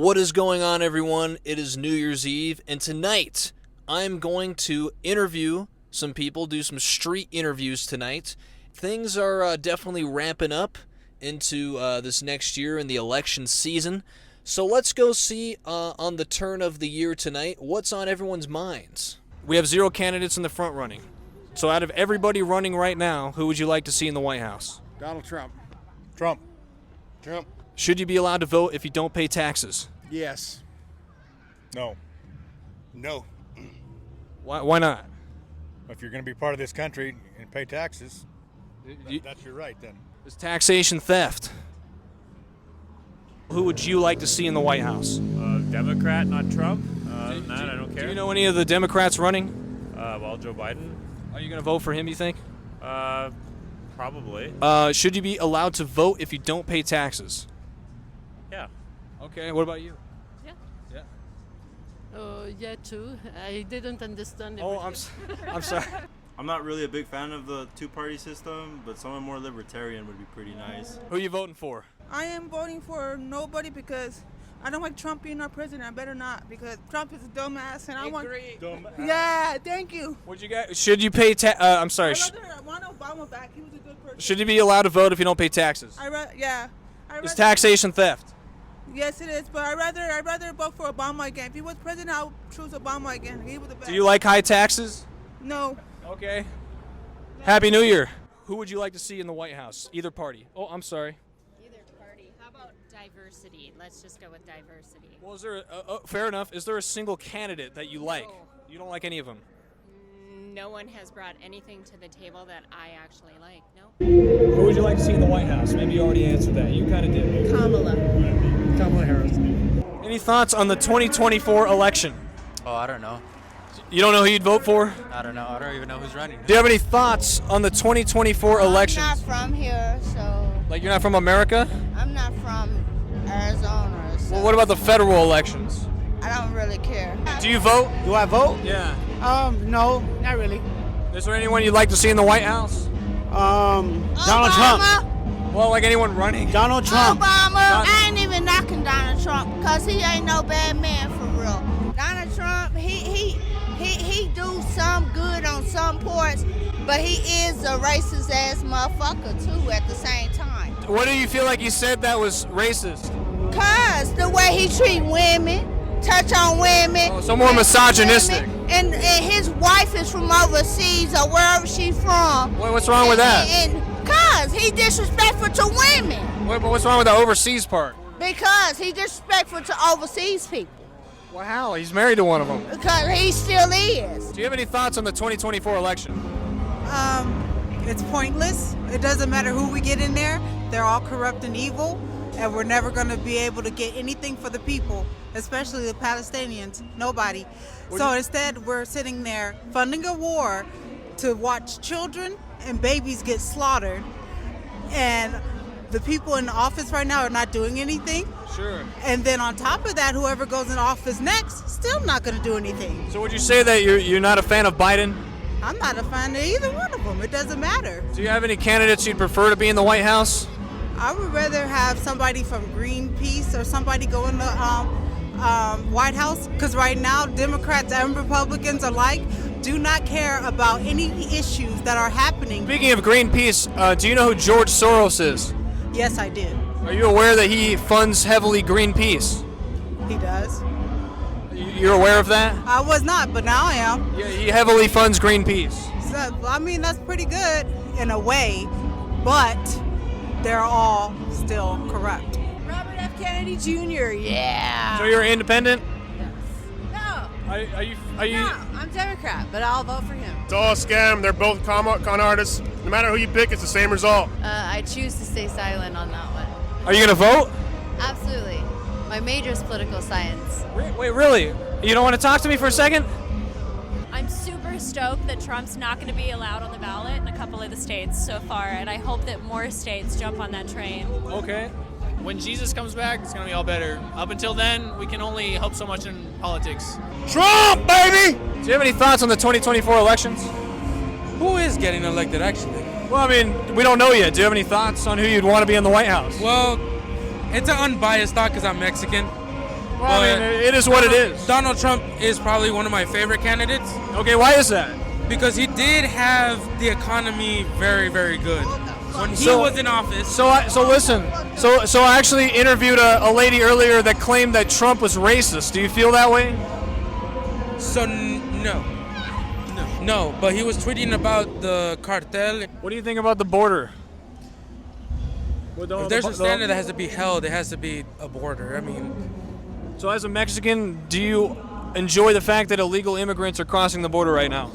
What is going on, everyone? It is New Year's Eve, and tonight I'm going to interview some people, do some street interviews tonight. Things are definitely ramping up into this next year in the election season. So let's go see on the turn of the year tonight what's on everyone's minds. We have 0 candidates in the front running. So out of everybody running right now, who would you like to see in the White House? Donald Trump. Trump. Should you be allowed to vote if you don't pay taxes? Yes. No. No. Why not? If you're going to be part of this country and pay taxes, that's your right then. It's taxation theft. Who would you like to see in the White House? Democrat, not Trump. I don't care. Do you know any of the Democrats running? Well, Joe Biden. Are you going to vote for him, you think? Probably. Should you be allowed to vote if you don't pay taxes? Yeah. Okay, what about you? Yeah, too. I didn't understand Oh, everything. I'm sorry. I'm not really a big fan of the two-party system, but someone more libertarian would be pretty nice. Who are you voting for? I am voting for nobody because I don't like Trump being our president. I better not because Trump is a dumbass and I want. Yeah, thank you. Would you guys? Should you pay I'm sorry. I want Obama back. He was a good person. Should you be allowed to vote if you don't pay taxes? It's taxation theft. Yes, it is. But I rather vote for Obama again. If he was president, I would choose Obama again. He was the best. Do you like high taxes? No. Okay. Happy New Year. Who would you like to see in the White House? Either party. Oh, I'm sorry. Either party. How about diversity? Let's just go with diversity. Well, is there fair enough. Is there a single candidate that you like? No. You don't like any of them? No one has brought anything to the table that I actually like. No. Who would you like to see in the White House? Maybe you already answered that. You kind of did. Kamala. Kamala Harris. Any thoughts on the 2024 election? Oh, I don't know. You don't know who you'd vote for? I don't know. I don't even know who's running. Do you have any thoughts on the 2024 elections? I'm not from here, so... Like you're not from America? I'm not from Arizona. So Well, what about the federal elections? I don't really care. Do you vote? Do I vote? Yeah. No, not really. Is there anyone you'd like to see in the White House? Donald Trump. Well, like anyone running? Donald Trump. Obama. I ain't even knocking Donald Trump because he ain't no bad man for real. Donald Trump, he do some good on some parts, but he is a racist ass motherfucker too at the same time. What do you feel like he said that was racist? Cause the way he treat women, touch on women. Oh, so more misogynistic. And his wife is from overseas or wherever she's from. What's wrong with that? Cause he disrespectful to women. But what's wrong with the overseas part? Because he disrespectful to overseas people. Well, how? He's married to one of them. Because he still is. Do you have any thoughts on the 2024 election? It's pointless. It doesn't matter who we get in there. They're all corrupt and evil, and we're never going to be able to get anything for the people, especially the Palestinians. Nobody. Instead, we're sitting there funding a war to watch children and babies get slaughtered, and the people in office right now are not doing anything. Sure. And then on top of that, whoever goes in office next, still not going to do anything. So would you say that you're not a fan of Biden? I'm not a fan of either one of them. It doesn't matter. Do you have any candidates you'd prefer to be in the White House? I would rather have somebody from Greenpeace or somebody go in the White House, because right now Democrats and Republicans alike do not care about any issues that are happening. Speaking of Greenpeace, do you know who George Soros is? Yes, I did. Are you aware that he funds heavily Greenpeace? He does. You're aware of that? I was not, but now I am. Yeah, he heavily funds Greenpeace. So, I mean, that's pretty good in a way, but they're all still corrupt. Robert F. Kennedy Jr. Yeah. So you're independent? No. Are you? No, I'm Democrat, but I'll vote for him. It's all a scam. They're both con artists. No matter who you pick, it's the same result. I choose to stay silent on that one. Are you gonna vote? Absolutely. My major is political science. Wait, really? You don't want to talk to me for a second? I'm super stoked that Trump's not going to be allowed on the ballot in a couple of the states so far, and I hope that more states jump on that train. Okay. When Jesus comes back, it's going to be all better. Up until then, we can only hope so much in politics. Trump, baby! Do you have any thoughts on the 2024 elections? Who is getting elected, actually? Well, I mean, we don't know yet. Do you have any thoughts on who you'd want to be in the White House? Well, it's an unbiased thought because I'm Mexican. Well, I mean, it is what it is. Donald Trump is probably one of my favorite candidates. Okay, why is that? Because he did have the economy very, very good when he was in office. So listen. So I actually interviewed a lady earlier that claimed that Trump was racist. Do you feel that way? So no. But he was tweeting about the cartel. What do you think about the border? If there's a standard that has to be held, it has to be a border. I mean, so as a Mexican, do you enjoy the fact that illegal immigrants are crossing the border right now?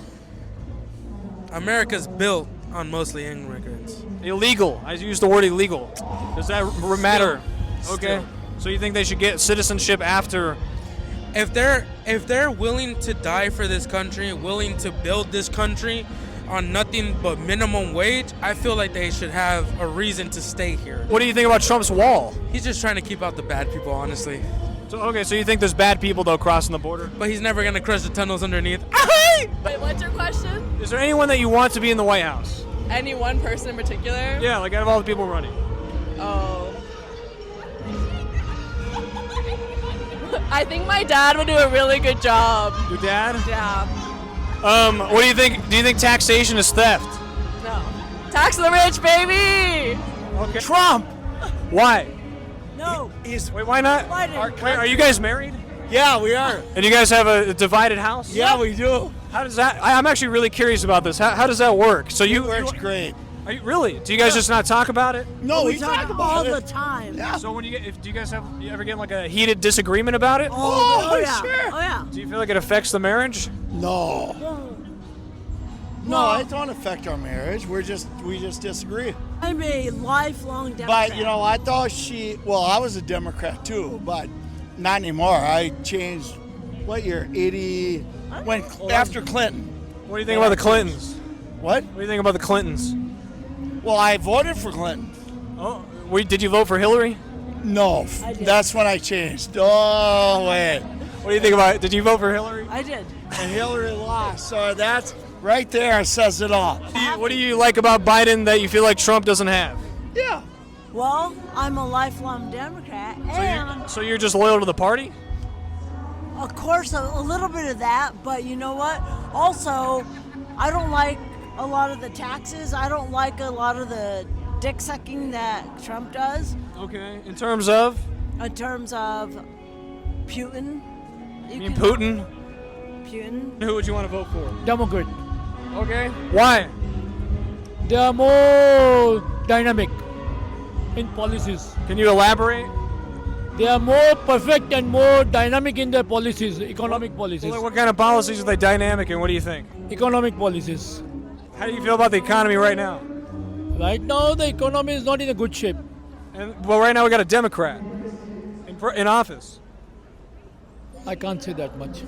America's built on mostly immigrants. Illegal. I used the word illegal. Does that matter? Okay. Still. So you think they should get citizenship after? If they're willing to die for this country, willing to build this country on nothing but minimum wage, I feel like they should have a reason to stay here. What do you think about Trump's wall? He's just trying to keep out the bad people, honestly. So you think there's bad people though crossing the border? But he's never gonna crush the tunnels underneath. Wait, what's your question? Is there anyone that you want to be in the White House? Any one person in particular? Yeah, like out of all the people running. Oh. I think my dad would do a really good job. Your dad? Yeah. What do you think? Do you think taxation is theft? No. Tax the rich, baby! Okay. Trump! Why? No. Wait, why not? Wait, are you guys married? Yeah, we are. And you guys have a divided house? Yeah, we do. How does that? I'm actually really curious about this. How does that work? So It works great. Are you really? Do you guys just not talk about it? No, we talk about all it the time. Yeah. So when do you guys you ever get like a heated disagreement about it? Oh, yeah. sure. Oh yeah. Do you feel like it affects the marriage? No. No, it don't affect our marriage. We just disagree. I'm a lifelong Democrat. But I thought I was a Democrat too, but not anymore. I changed. What year? 80. After Clinton. What do you think about the Clintons? What? What do you think about the Clintons? Well, I voted for Clinton. Oh, did you vote for Hillary? No, that's when I changed. Oh wait. What do you think about it? Did you vote for Hillary? I did. And Hillary lost, so that's right there says it all. What do you like about Biden that you feel like Trump doesn't have? Yeah. Well, I'm a lifelong Democrat, and So you're just loyal to the party? of course a little bit of that. But you know what? Also, I don't like a lot of the taxes. I don't like a lot of the dick sucking that Trump does. Okay. In terms of? In terms of Putin. You mean Putin? Putin. Who would you want to vote for? Democrat. Okay. Why? They are more dynamic in policies. Can you elaborate? They are more perfect and more dynamic in their policies, economic policies. Well, what kind of policies are they dynamic in? What do you think? Economic policies. How do you feel about the economy right now? Right now, the economy is not in a good shape. Well, right now we got a Democrat in office. I can't say that much.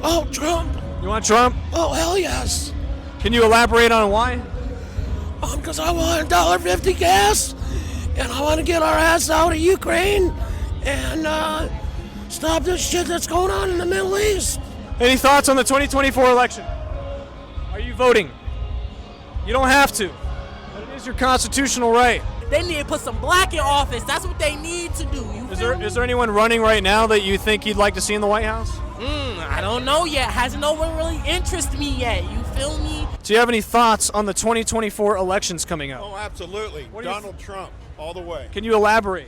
Oh, Trump. You want Trump? Oh, hell yes. Can you elaborate on why? Because I want $1.50 gas, and I want to get our ass out of Ukraine and stop this shit that's going on in the Middle East. Any thoughts on the 2024 election? Are you voting? You don't have to, but it is your constitutional right. They need to put some black in office. That's what they need to do. Is there anyone running right now that you think you'd like to see in the White House? I don't know yet. Hasn't no one really interested me yet. You feel me? Do you have any thoughts on the 2024 elections coming up? Oh, absolutely. Donald Trump, all the way. Can you elaborate?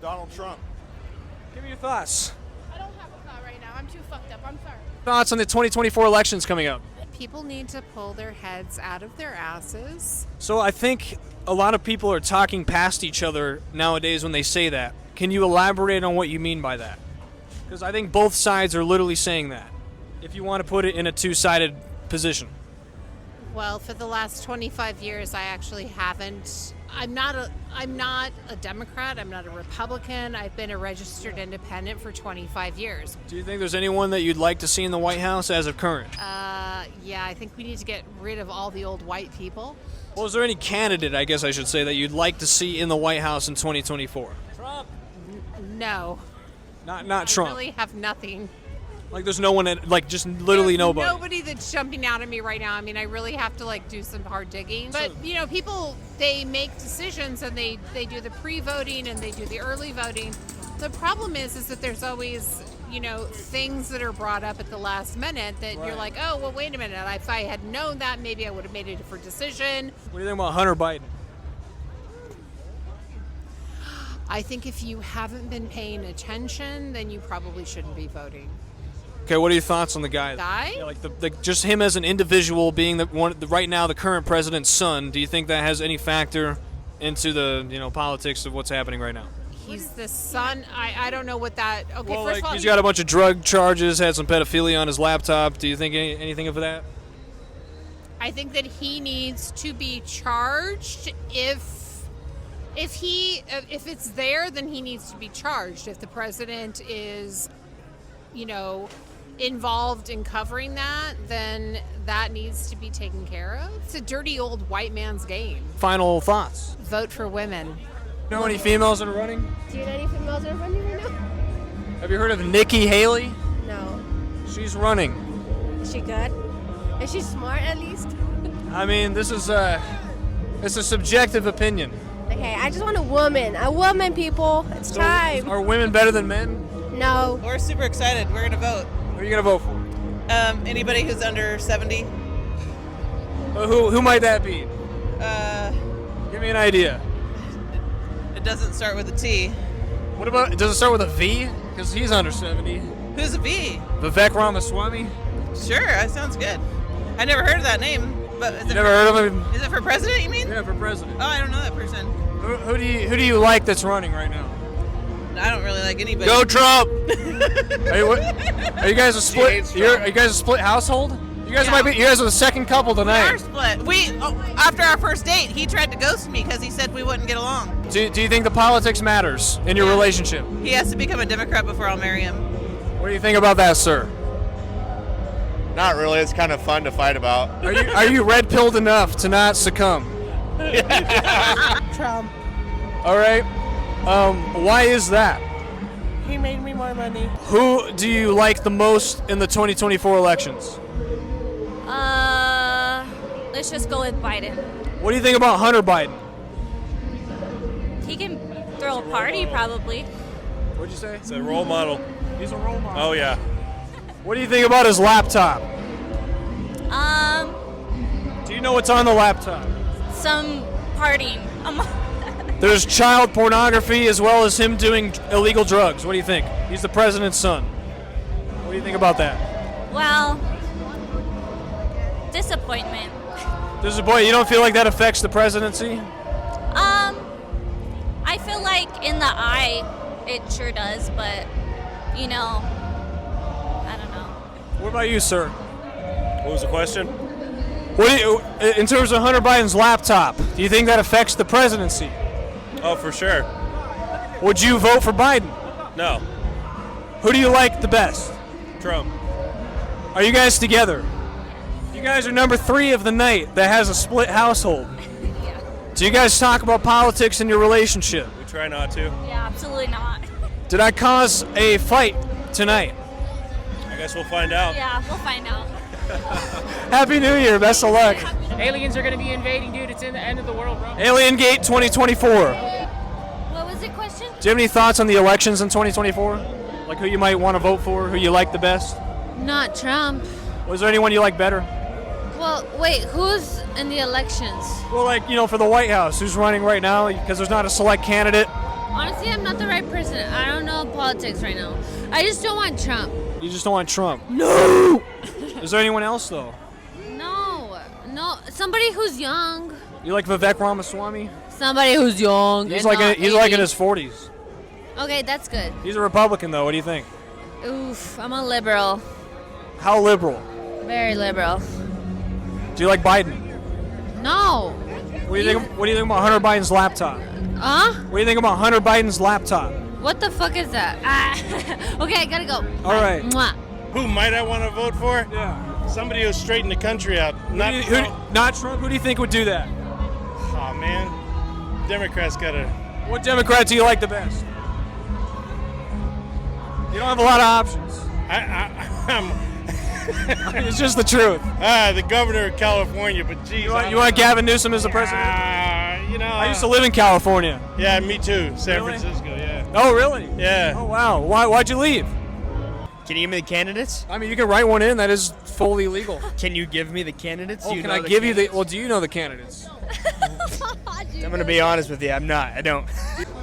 Donald Trump. Give me your thoughts. I don't have a thought right now. I'm too fucked up. I'm sorry. Thoughts on the 2024 elections coming up? People need to pull their heads out of their asses. So I think a lot of people are talking past each other nowadays when they say that. Can you elaborate on what you mean by that? Because I think both sides are literally saying that, if you want to put it in a two-sided position. Well, for the last 25 years, I actually haven't. I'm not a Democrat. I'm not a Republican. I've been a registered independent for 25 years. Do you think there's anyone that you'd like to see in the White House as of current? Yeah, I think we need to get rid of all the old white people. Well, is there any candidate, I guess I should say, that you'd like to see in the White House in 2024? Trump. No. Not Trump. I really have nothing. Like there's no one that, like just literally There's nobody. Nobody that's jumping out at me right now. I mean, I really have to like do some hard digging. But people, they make decisions and they do the pre-voting and they do the early voting. The problem is that there's always, things that are brought up at the last minute that you're like, oh, well, wait a minute. If I had known that, maybe I would have made a different decision. What do you think about Hunter Biden? I think if you haven't been paying attention, then you probably shouldn't be voting. Okay, what are your thoughts on the guy? Yeah, like just him as an individual, being right now the current president's son. Do you think that has any factor into the politics of what's happening right now? He's the son. I don't know what that. Okay, Well, first of all, he's got a bunch of drug charges, had some pedophilia on his laptop. Do you think anything of that? I think that he needs to be charged. If it's there, then he needs to be charged. If the president is, involved in covering that, then that needs to be taken care of. It's a dirty old white man's game. Final thoughts. Vote for women. You know any females that are running? Do you know any females that are running right now? Have you heard of Nikki Haley? No. She's running. Is she good? Is she smart at least? I mean, this is it's a subjective opinion. Okay, I just want a woman. A woman, people. It's time. Are women better than men? No. We're super excited. We're gonna vote. Who are you gonna vote for? Anybody who's under 70. Who might that be? Give me an idea. It doesn't start with a T. What about? Does it start with a V? Because he's under 70. Who's a V? Vivek Ramaswamy. Sure, that sounds good. I never heard of that name. But is You never heard of him? Is it for president? You mean? Yeah, for president. Oh, I don't know that person. Who do you like that's running right now? I don't really like anybody. Go Trump! Are you guys a split? Are you guys a split household? You guys might be. You guys are the second couple tonight. We are split. After our first date, he tried to ghost me because he said we wouldn't get along. Do you think the politics matters in your relationship? He has to become a Democrat before I'll marry him. What do you think about that, sir? Not really. It's kind of fun to fight about. Are you red-pilled enough to not succumb? Trump. All right. Why is that? He made me more money. Who do you like the most in the 2024 elections? Let's just go with Biden. What do you think about Hunter Biden? He can throw a party, probably. What'd you say? It's a role model. He's a role model. Oh, yeah. What do you think about his laptop? Do you know what's on the laptop? Some partying. There's child pornography as well as him doing illegal drugs. What do you think? He's the president's son. What do you think about that? Well, disappointment. You don't feel like that affects the presidency? I feel like in the eye, it sure does, but, I don't know. What about you, sir? What was the question? In terms of Hunter Biden's laptop, do you think that affects the presidency? Oh, for sure. Would you vote for Biden? No. Who do you like the best? Trump. Are you guys together? You guys are number 3 of the night that has a split household. Do you guys talk about politics in your relationship? We try not to. Yeah, absolutely not. Did I cause a fight tonight? I guess we'll find out. Yeah, we'll find out. Happy New Year. Best of luck. Aliens are going to be invading, dude. It's in the end of the world, bro. Alien Gate 2024. What was the question? Do you have any thoughts on the elections in 2024? Like who you might want to vote for, who you like the best? Not Trump. Was there anyone you like better? Well, wait, who's in the elections? Well, like, for the White House, who's running right now? Because there's not a select candidate. Honestly, I'm not the right person. I don't know politics right now. I just don't want Trump. You just don't want Trump? No! Is there anyone else, though? No. Somebody who's young. You like Vivek Ramaswamy? Somebody who's young. He's like in his 40s. Okay, that's good. He's a Republican, though. What do you think? Oof, I'm a liberal. How liberal? Very liberal. Do you like Biden? No. What do you think about Hunter Biden's laptop? Huh? What do you think about Hunter Biden's laptop? What the fuck is that? Okay, I gotta go. All right. Mwah. Who might I want to vote for? Yeah. Somebody who'll straighten the country out. Not Trump? Who do you think would do that? Oh, man. Democrats got to... What Democrat do you like the best? You don't have a lot of options. It's just the truth. The governor of California, but geez. You want Gavin Newsom as the president? I used to live in California. Yeah, me too. San Really? Francisco, yeah. Oh, really? Yeah. Oh, wow. Why'd you leave? Can you give me the candidates? I mean, you can write one in. That is fully legal. Can you give me the candidates? Oh, Do you can know I the give you the... candidates? Well, do you know the candidates? I'm going to be honest with you. I'm not. I don't.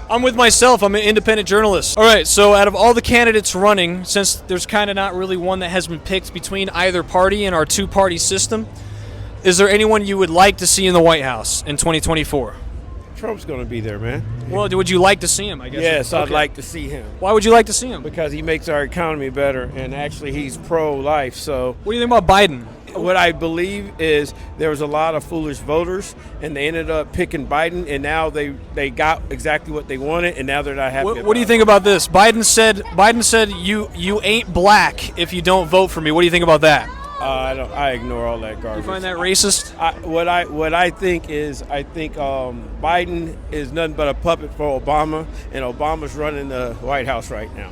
I'm with myself. I'm an independent journalist. All right, so out of all the candidates running, since there's kind of not really one that has been picked between either party in our two-party system, is there anyone you would like to see in the White House in 2024? Trump's going to be there, man. Well, would you like to see him, I guess? Yes, I'd Okay. like to see him. Why would you like to see him? Because he makes our economy better, and actually he's pro-life. So, what do you think about Biden? What I believe is there was a lot of foolish voters, and they ended up picking Biden, and now they got exactly what they wanted, and now they're not happy. What do you think about this? Biden said you ain't black if you don't vote for me. What do you think about that? I ignore all that garbage. You find that racist? What I think is Biden is nothing but a puppet for Obama, and Obama's running the White House right now.